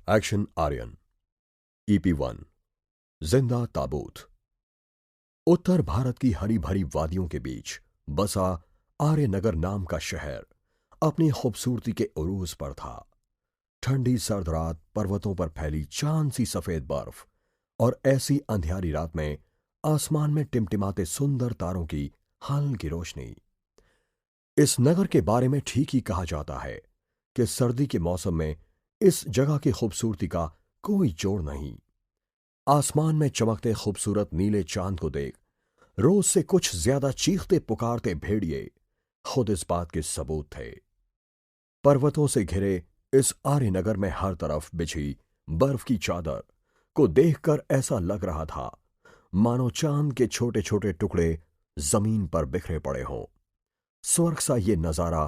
Action Aryan EP1 जिंदा ताबूत। उत्तर भारत की हरी भरी वादियों के बीच बसा आर्यनगर नाम का शहर अपनी खूबसूरती के उरूज पर था। ठंडी सर्द रात, पर्वतों पर फैली चांद सी सफेद बर्फ और ऐसी अंधियारी रात में आसमान में टिमटिमाते सुंदर तारों की हल्की रोशनी। इस नगर के बारे में ठीक ही कहा जाता है कि सर्दी के मौसम में इस जगह की खूबसूरती का कोई जोड़ नहीं। आसमान में चमकते खूबसूरत नीले चांद को देख रोज से कुछ ज्यादा चीखते पुकारते भेड़िए खुद इस बात के सबूत थे। पर्वतों से घिरे इस आर्यनगर में हर तरफ बिछी बर्फ की चादर को देखकर ऐसा लग रहा था मानो चांद के छोटे छोटे टुकड़े जमीन पर बिखरे पड़े हों। स्वर्ग सा ये नजारा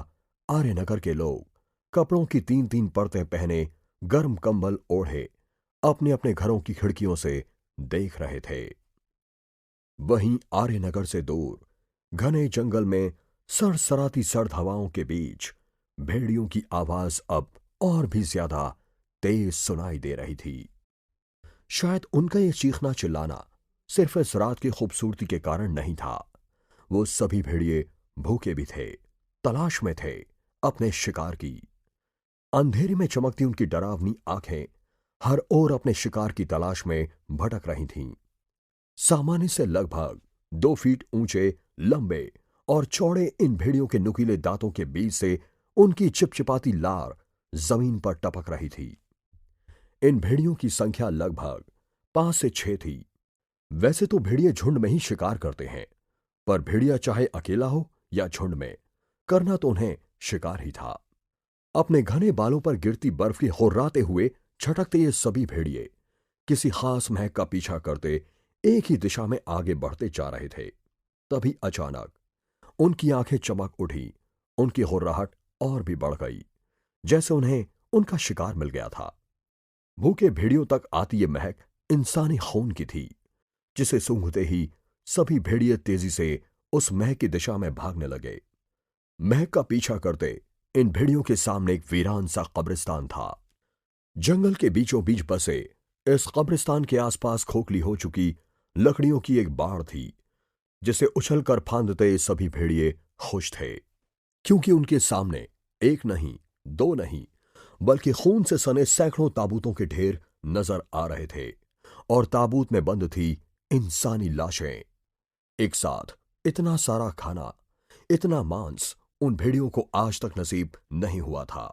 आर्यनगर के लोग कपड़ों की तीन तीन परतें पहने गर्म कंबल ओढ़े अपने अपने घरों की खिड़कियों से देख रहे थे। वहीं आर्यनगर से दूर घने जंगल में सरसराती सर्द हवाओं के बीच भेड़ियों की आवाज अब और भी ज्यादा तेज सुनाई दे रही थी। शायद उनका ये चीखना चिल्लाना सिर्फ इस रात की खूबसूरती के कारण नहीं था। वो सभी भेड़िए भूखे भी थे, तलाश में थे अपने शिकार की। अंधेरे में चमकती उनकी डरावनी आंखें हर ओर अपने शिकार की तलाश में भटक रही थीं। सामान्य से लगभग 2 फीट ऊंचे, लंबे और चौड़े इन भेड़ियों के नुकीले दांतों के बीच से उनकी चिपचिपाती लार जमीन पर टपक रही थी। इन भेड़ियों की संख्या लगभग 5 से 6 थी। वैसे तो भेड़िए झुंड में ही शिकार करते हैं, पर भेड़िया चाहे अकेला हो या झुंड में, करना तो उन्हें शिकार ही था। अपने घने बालों पर गिरती बर्फ की हुर्राते हुए छटकते ये सभी भेड़िए किसी खास महक का पीछा करते एक ही दिशा में आगे बढ़ते जा रहे थे। तभी अचानक उनकी आंखें चमक उठी, उनकी हुर्राहट और भी बढ़ गई, जैसे उन्हें उनका शिकार मिल गया था। भूखे भेड़ियों तक आती ये महक इंसानी खून की थी, जिसे सूंघते ही सभी भेड़िए तेजी से उस महक की दिशा में भागने लगे। महक का पीछा करते इन भेड़ियों के सामने एक वीरान सा कब्रिस्तान था। जंगल के बीचों बीच बसे इस कब्रिस्तान के आसपास खोखली हो चुकी लकड़ियों की एक बाड़ थी, जिसे उछलकर फांदते सभी भेड़िए खुश थे, क्योंकि उनके सामने एक नहीं, दो नहीं, बल्कि खून से सने सैकड़ों ताबूतों के ढेर नजर आ रहे थे और ताबूत में बंद थी इंसानी लाशें। एक साथ इतना सारा खाना, इतना मांस उन भेड़ियों को आज तक नसीब नहीं हुआ था।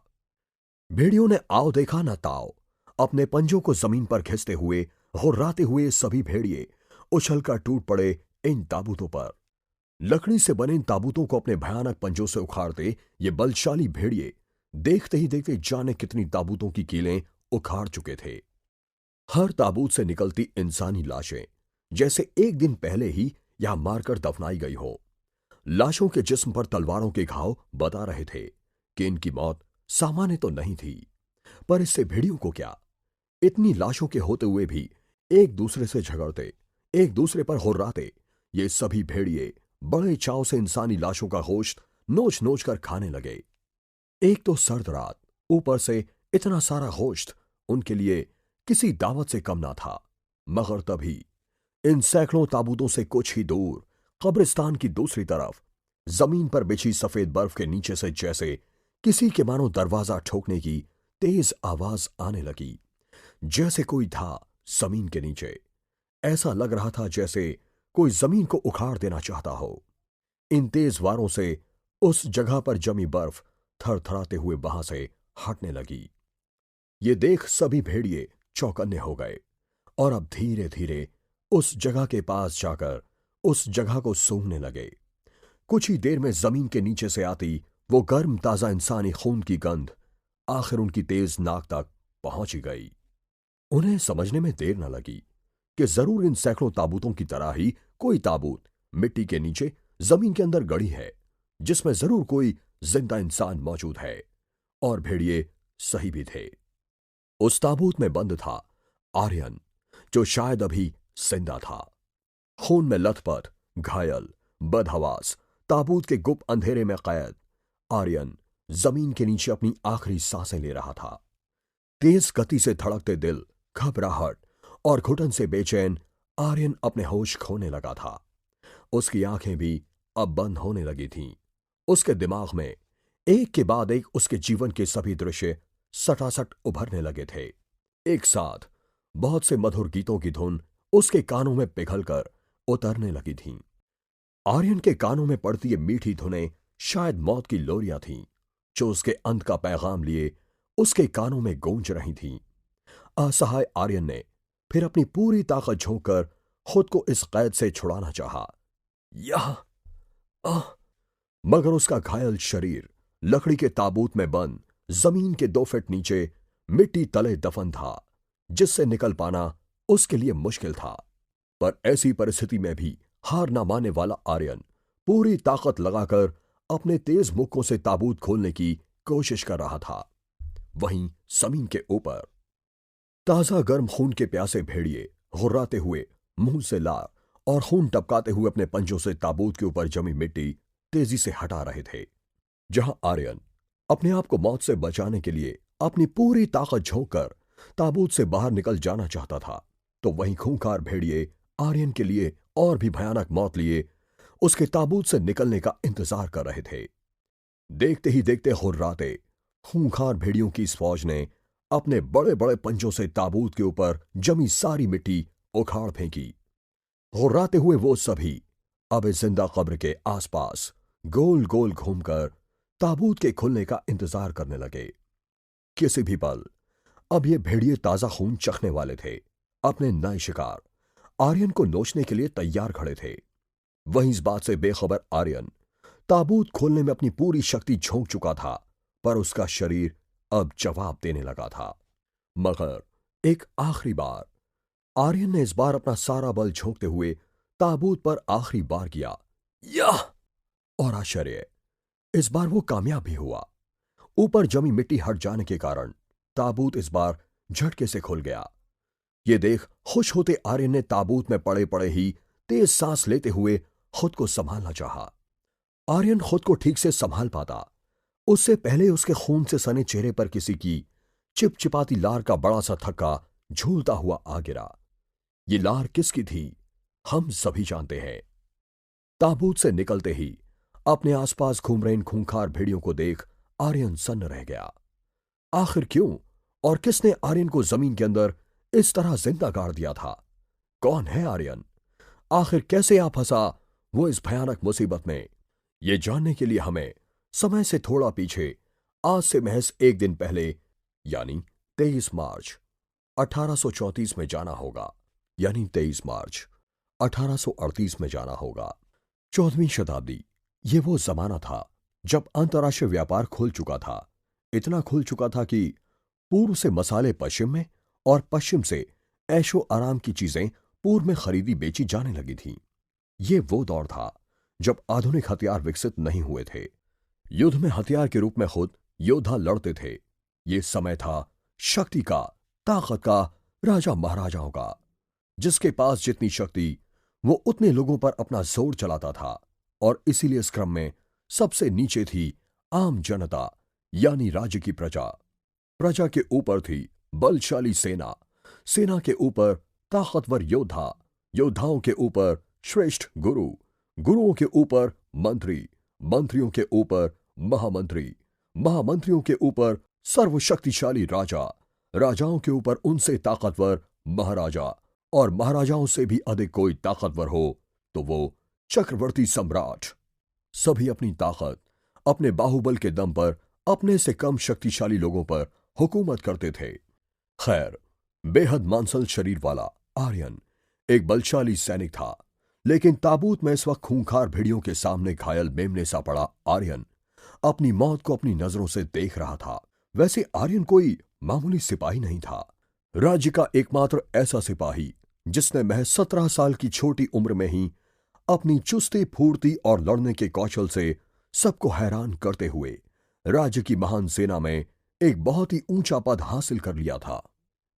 भेड़ियों ने आओ देखा न ताओ, अपने पंजों को जमीन पर घिसते हुए हुर्राते हुए सभी भेड़िए उछलकर टूट पड़े इन ताबूतों पर। लकड़ी से बने इन ताबूतों को अपने भयानक पंजों से उखाड़ते ये बलशाली भेड़िए देखते ही देखते जाने कितनी ताबूतों की कीलें उखाड़ चुके थे। हर ताबूत से निकलती इंसानी लाशें जैसे एक दिन पहले ही यहां मारकर दफनाई गई हो। लाशों के जिस्म पर तलवारों के घाव बता रहे थे कि इनकी मौत सामान्य तो नहीं थी, पर इससे भेड़ियों को क्या? इतनी लाशों के होते हुए भी एक दूसरे से झगड़ते, एक दूसरे पर हुर्राते ये सभी भेड़िए बड़े चाव से इंसानी लाशों का गोश्त नोच नोच कर खाने लगे। एक तो सर्द रात, ऊपर से इतना सारा गोश्त उनके लिए किसी दावत से कम ना था। मगर तभी इन सैकड़ों ताबूतों से कुछ ही दूर कब्रिस्तान की दूसरी तरफ जमीन पर बिछी सफेद बर्फ के नीचे से जैसे किसी के मानो दरवाजा ठोकने की तेज आवाज आने लगी। जैसे कोई था जमीन के नीचे। ऐसा लग रहा था जैसे कोई जमीन को उखाड़ देना चाहता हो। इन तेज वारों से उस जगह पर जमी बर्फ थरथराते हुए वहां से हटने लगी। ये देख सभी भेड़िए चौकन्ने हो गए और अब धीरे धीरे उस जगह के पास जाकर उस जगह को सूंघने लगे। कुछ ही देर में जमीन के नीचे से आती वो गर्म ताजा इंसानी खून की गंध आखिर उनकी तेज नाक तक पहुंच ही गई। उन्हें समझने में देर न लगी कि जरूर इन सैकड़ों ताबूतों की तरह ही कोई ताबूत मिट्टी के नीचे जमीन के अंदर गड़ी है, जिसमें जरूर कोई जिंदा इंसान मौजूद है। और भेड़िए सही भी थे। उस ताबूत में बंद था आर्यन, जो शायद अभी जिंदा था। खून में लथपथ, घायल, बदहवास ताबूत के गुप्त अंधेरे में कैद आर्यन जमीन के नीचे अपनी आखिरी सांसें ले रहा था। तेज गति से धड़कते दिल, घबराहट और घुटन से बेचैन आर्यन अपने होश खोने लगा था। उसकी आंखें भी अब बंद होने लगी थीं। उसके दिमाग में एक के बाद एक उसके जीवन के सभी दृश्य सटासट उभरने लगे थे। एक साथ बहुत से मधुर गीतों की धुन उसके कानों में पिघलकर उतरने लगी थीं। आर्यन के कानों में पड़ती ये मीठी धुनें शायद मौत की लोरियां थीं, जो उसके अंत का पैगाम लिए उसके कानों में गूंज रही थीं। असहाय आर्यन ने फिर अपनी पूरी ताकत झोंककर खुद को इस कैद से छुड़ाना चाहा। यह आह! मगर उसका घायल शरीर लकड़ी के ताबूत में बंद जमीन के 2 फीट नीचे मिट्टी तले दफन था, जिससे निकल पाना उसके लिए मुश्किल था। पर ऐसी परिस्थिति में भी हार न मानने वाला आर्यन पूरी ताकत लगाकर अपने तेज मुक्कों से ताबूत खोलने की कोशिश कर रहा था। वहीं जमीन के ऊपर ताजा गर्म खून के प्यासे भेड़िए घुर्राते हुए मुंह से लार और खून टपकाते हुए अपने पंजों से ताबूत के ऊपर जमी मिट्टी तेजी से हटा रहे थे। जहां आर्यन अपने आप को मौत से बचाने के लिए अपनी पूरी ताकत झोंककर ताबूत से बाहर निकल जाना चाहता था, तो वहीं खूंखार भेड़िए आर्यन के लिए और भी भयानक मौत लिए उसके ताबूत से निकलने का इंतजार कर रहे थे। देखते ही देखते हुर्राते खूंखार भेड़ियों की इस फौज ने अपने बड़े बड़े पंजों से ताबूत के ऊपर जमी सारी मिट्टी उखाड़ फेंकी। हुर्राते हुए वो सभी अब इस जिंदा कब्र के आसपास गोल गोल घूमकर ताबूत के खुलने का इंतजार करने लगे। किसी भी पल अब ये भेड़िए ताजा खून चखने वाले थे। अपने नए शिकार आर्यन को नोचने के लिए तैयार खड़े थे। वहीं इस बात से बेखबर आर्यन ताबूत खोलने में अपनी पूरी शक्ति झोंक चुका था, पर उसका शरीर अब जवाब देने लगा था। मगर एक आखिरी बार आर्यन ने इस बार अपना सारा बल झोंकते हुए ताबूत पर आखिरी बार किया। यह और आश्चर्य, इस बार वो कामयाब भी हुआ। ऊपर जमी मिट्टी हट जाने के कारण ताबूत इस बार झटके से खुल गया। ये देख खुश होते आर्यन ने ताबूत में पड़े पड़े ही तेज सांस लेते हुए खुद को संभालना चाहा। आर्यन खुद को ठीक से संभाल पाता, उससे पहले उसके खून से सने चेहरे पर किसी की चिपचिपाती लार का बड़ा सा थक्का झूलता हुआ आ गिरा। ये लार किसकी थी, हम सभी जानते हैं। ताबूत से निकलते ही अपने आसपास घूम रहे इन खूंखार भेड़ियों को देख आर्यन सन्न रह गया। आखिर क्यों और किसने आर्यन को जमीन के अंदर इस तरह जिंदा गाड़ दिया था? कौन है आर्यन? आखिर कैसे आ फंसा वो इस भयानक मुसीबत में? ये जानने के लिए हमें समय से थोड़ा पीछे, आज से महज 1 दिन पहले, यानी 23 मार्च 1834 में जाना होगा। यानी 23 मार्च 1838 में जाना होगा। 14वीं शताब्दी ये वो जमाना था जब अंतर्राष्ट्रीय व्यापार खुल चुका था। इतना खुल चुका था कि पूर्व से मसाले पश्चिम में और पश्चिम से ऐशो आराम की चीजें पूर्व में खरीदी बेची जाने लगी थीं। ये वो दौर था जब आधुनिक हथियार विकसित नहीं हुए थे। युद्ध में हथियार के रूप में खुद योद्धा लड़ते थे। ये समय था शक्ति का, ताकत का, राजा महाराजाओं का। जिसके पास जितनी शक्ति, वो उतने लोगों पर अपना जोर चलाता था, और इसीलिए इस क्रम में सबसे नीचे थी आम जनता, यानी राज्य की प्रजा। प्रजा के ऊपर थी बलशाली सेना, सेना के ऊपर ताकतवर योद्धा, योद्धाओं के ऊपर श्रेष्ठ गुरु, गुरुओं के ऊपर मंत्री, मंत्रियों के ऊपर महामंत्री, महामंत्रियों के ऊपर सर्वशक्तिशाली राजा, राजाओं के ऊपर उनसे ताकतवर महाराजा, और महाराजाओं से भी अधिक कोई ताकतवर हो तो वो चक्रवर्ती सम्राट। सभी अपनी ताकत, अपने बाहुबल के दम पर अपने से कम शक्तिशाली लोगों पर हुकूमत करते थे। खैर, बेहद मांसल शरीर वाला आर्यन एक बलशाली सैनिक था, लेकिन ताबूत में इस वक्त खूंखार भेड़ियों के सामने घायल मेमने सा पड़ा आर्यन अपनी मौत को अपनी नजरों से देख रहा था। वैसे आर्यन कोई मामूली सिपाही नहीं था, राज्य का एकमात्र ऐसा सिपाही जिसने महज 17 साल की छोटी उम्र में ही अपनी चुस्ती, फूर्ती और लड़ने के कौशल से सबको हैरान करते हुए राज्य की महान सेना में एक बहुत ही ऊंचा पद हासिल कर लिया था।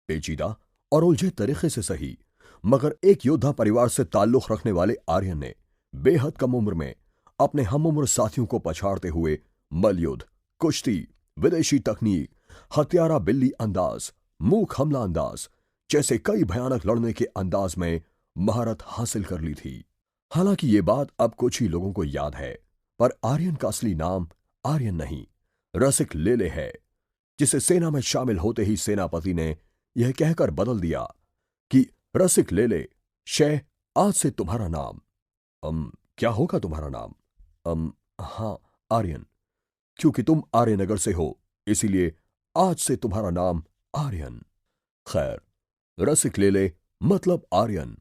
पेचीदा और उलझे तरीके से सही, मगर एक योद्धा परिवार से ताल्लुक रखने वाले आर्यन ने बेहद कम उम्र में अपने हमउम्र साथियों को पछाड़ते हुए मल्लयुद्ध, कुश्ती, विदेशी तकनीक, हत्यारा बिल्ली अंदाज मूक हमला अंदाज जैसे कई भयानक लड़ने के अंदाज में महारत हासिल कर ली थी। हालांकि ये बात अब कुछ ही लोगों को याद है, पर आर्यन का असली नाम आर्यन नहीं, रसिक लेले है, जिसे सेना में शामिल होते ही सेनापति ने यह कहकर बदल दिया कि रसिक लेले शय, आज से तुम्हारा नाम क्या होगा तुम्हारा नाम? हाँ, आर्यन। क्योंकि तुम आर्यनगर से हो, इसीलिए आज से तुम्हारा नाम आर्यन। खैर, रसिक लेले मतलब आर्यन।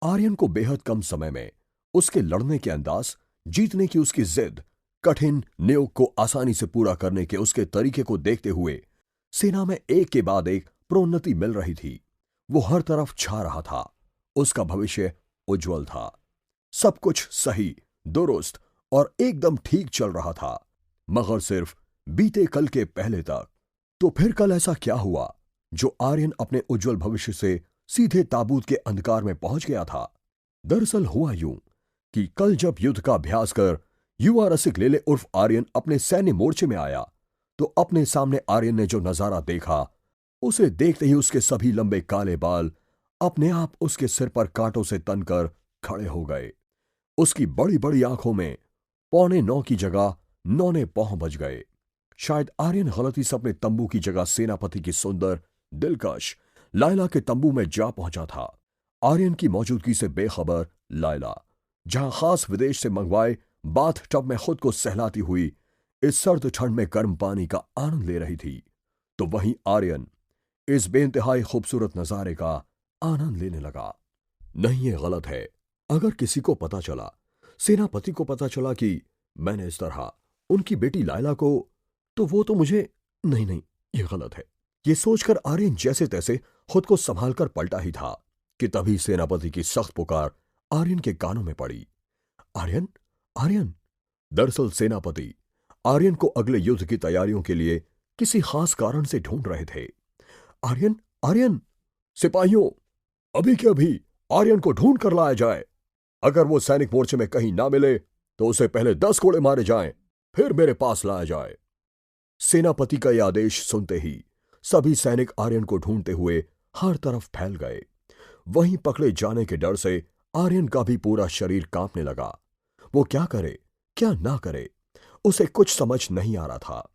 आर्यन को बेहद कम समय में उसके लड़ने के अंदाज, जीतने की उसकी जिद, कठिन नियोग को आसानी से पूरा करने के उसके तरीके को देखते हुए सेना में एक के बाद एक प्रोन्नति मिल रही थी। वो हर तरफ छा रहा था। उसका भविष्य उज्जवल था। सब कुछ सही, दुरुस्त और एकदम ठीक चल रहा था, मगर सिर्फ बीते कल के पहले तक। तो फिर कल ऐसा क्या हुआ जो आर्यन अपने उज्जवल भविष्य से सीधे ताबूत के अंधकार में पहुंच गया था? दरअसल हुआ यूं कि कल जब युद्ध का अभ्यास कर युवा रसिक लेले उर्फ आर्यन अपने सैन्य मोर्चे में आया, तो अपने सामने आर्यन ने जो नजारा देखा, उसे देखते ही उसके सभी लंबे काले बाल अपने आप उसके सिर पर कांटों से तनकर खड़े हो गए। उसकी बड़ी बड़ी आंखों में 8:45 की जगह 9:15 बज गए। शायद आर्यन गलती से अपने तंबू की जगह सेनापति की सुंदर, दिलकश लायला के तंबू में जा पहुंचा था। आर्यन की मौजूदगी से बेखबर लायला, जहां खास विदेश से मंगवाए बाथ टब में खुद को सहलाती हुई इस सर्द ठंड में गर्म पानी का आनंद ले रही थी, तो वहीं आर्यन इस बेइंतहाई खूबसूरत नजारे का आनंद लेने लगा। नहीं, ये गलत है। अगर किसी को पता चला, सेनापति को पता चला कि मैंने इस तरह उनकी बेटी लायला को, तो वो तो मुझे नहीं, ये गलत है। ये सोचकर आर्यन जैसे तैसे खुद को संभालकर पलटा ही था कि तभी सेनापति की सख्त पुकार आर्यन के कानों में पड़ी। आर्यन, आर्यन। दरअसल सेनापति आर्यन को अगले युद्ध की तैयारियों के लिए किसी खास कारण से ढूंढ रहे थे। आर्यन, आर्यन। सिपाहियों, अभी के अभी आर्यन को ढूंढ कर लाया जाए। अगर वो सैनिक मोर्चे में कहीं ना मिले तो उसे पहले 10 कोड़े मारे जाएं, फिर मेरे पास लाया जाए। सेनापति का यह आदेश सुनते ही सभी सैनिक आर्यन को ढूंढते हुए हर तरफ फैल गए। वहीं पकड़े जाने के डर से आर्यन का भी पूरा शरीर कांपने लगा। वो क्या करे, क्या ना करे, उसे कुछ समझ नहीं आ रहा था।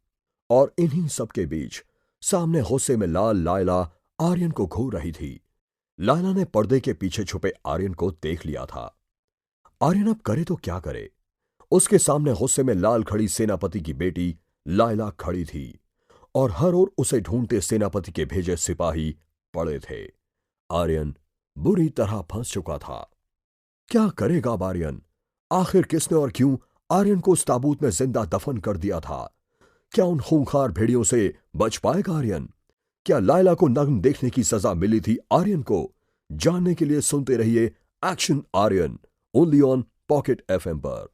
और इन्हीं सब के बीच सामने गुस्से में लाल लायला आर्यन को घूर रही थी। लायला ने पर्दे के पीछे छुपे आर्यन को देख लिया था। आर्यन अब करे तो क्या करे? उसके सामने गुस्से में लाल खड़ी सेनापति की बेटी लायला खड़ी थी और हर ओर उसे ढूंढते सेनापति के भेजे सिपाही पड़े थे। आर्यन बुरी तरह फंस चुका था। क्या करेगा अब आर्यन? आखिर किसने और क्यों आर्यन को उस ताबूत में जिंदा दफन कर दिया था? क्या उन खूंखार भेड़ियों से बच पाएगा आर्यन? क्या लायला को नग्न देखने की सजा मिली थी आर्यन को? जानने के लिए सुनते रहिए action Aryan, only on pocket FM पर।